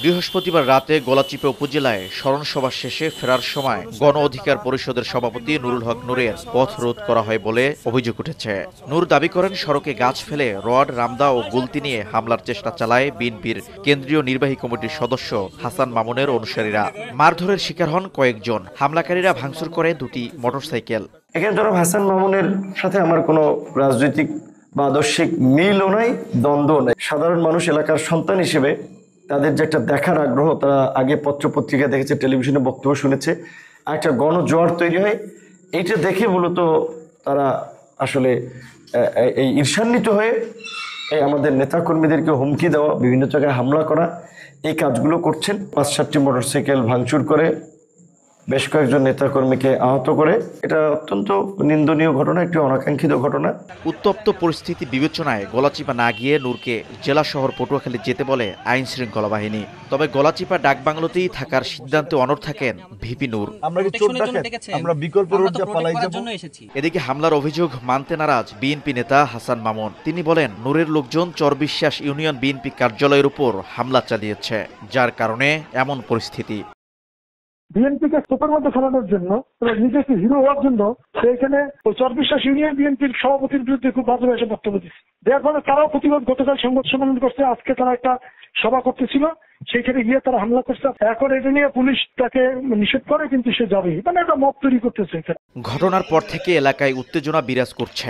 বৃহস্পতিবার রাতে গলাচিপা উপজেলায় স্মরণসভা শেষে ফেরার সময় গণ অধিকার পরিষদের সভাপতি নুরুল হক নূরের পথ রোধ করা হয় বলে অভিযোগ উঠেছে। নূর দাবি করেন, সড়কে গাছ ফেলে রড, রামদা ও গুলতি নিয়ে হামলার চেষ্টা চালায় বিএনপির কেন্দ্রীয় নির্বাহী কমিটির সদস্য হাসান মামুনের অনুসারীরা। মারধরের শিকার হন কয়েকজন। হামলাকারীরা ভাঙচুর করে দুটি মোটরসাইকেল। এখানে ধরো হাসান মামুনের সাথে আমার কোনো রাজনৈতিক বা আদর্শিক মিলও নাই, দ্বন্দ্বও নাই। সাধারণ মানুষ, এলাকার সন্তান হিসেবে তাদের যে একটা দেখার আগ্রহ, তারা আগে পত্রপত্রিকা দেখেছে, টেলিভিশনে বক্তব্য শুনেছে, একটা গণজোয়ার তৈরি হয়। এইটা দেখে মূলত তারা আসলে এই ঈর্ষান্বিত হয়ে আমাদের নেতাকর্মীদেরকে হুমকি দেওয়া, বিভিন্ন জায়গায় হামলা করা, এই কাজগুলো করছেন। ৫-৭টি মোটরসাইকেল ভাঙচুর করে বেশ কয়েকজন নেতাকর্মীকে আহত করে। এটা অত্যন্ত নিন্দনীয় ঘটনা, একটি অনাকাঙ্ক্ষিত ঘটনা। উত্তপ্ত পরিস্থিতি বিবেচনায় গলাচিপা না গিয়ে নূরকে জেলা শহর পটুয়াখালী যেতে বলে আইন শৃঙ্খলা বাহিনী। তবে গলাচিপা ডাকবাংলোতেই থাকার সিদ্ধান্তে অনড় থাকেন ভিপি নূর। এদিকে হামলার অভিযোগ মানতে নারাজ বিএনপি নেতা হাসান মামুন। তিনি বলেন, নূরের লোকজন চরবিশ্বাস ইউনিয়ন বিএনপি কার্যালয়ের উপর হামলা চালিয়েছে, যার কারণে এমন পরিস্থিতি। বিএনপিকে স্তূপের মধ্যে ফেলানোর জন্য, নিজেকে হিরো হওয়ার জন্য সেইখানে ওই চরবিশ্বাস ইউনিয়ন বিএনপির সভাপতির বিরুদ্ধে খুব বাজে ভাষায় বক্তব্য দিচ্ছে। যার ফলে তারাও প্রতিবাদ, গতকাল সংবাদ সম্মেলন করছে, আজকে তারা একটা সভা করতেছিল, সেইখানে গিয়ে তারা হামলা করছে। এখন এটা নিয়ে পুলিশ তাকে নিষেধ করে, কিন্তু সে যাবেই, মানে একটা মব তৈরি করতেছে। ঘটনার পর থেকে এলাকায় উত্তেজনা বিরাজ করছে।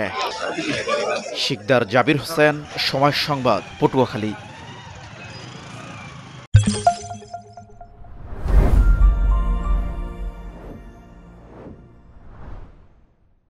শিকদার জাবির হোসেন, সময় সংবাদ, পটুয়াখালী।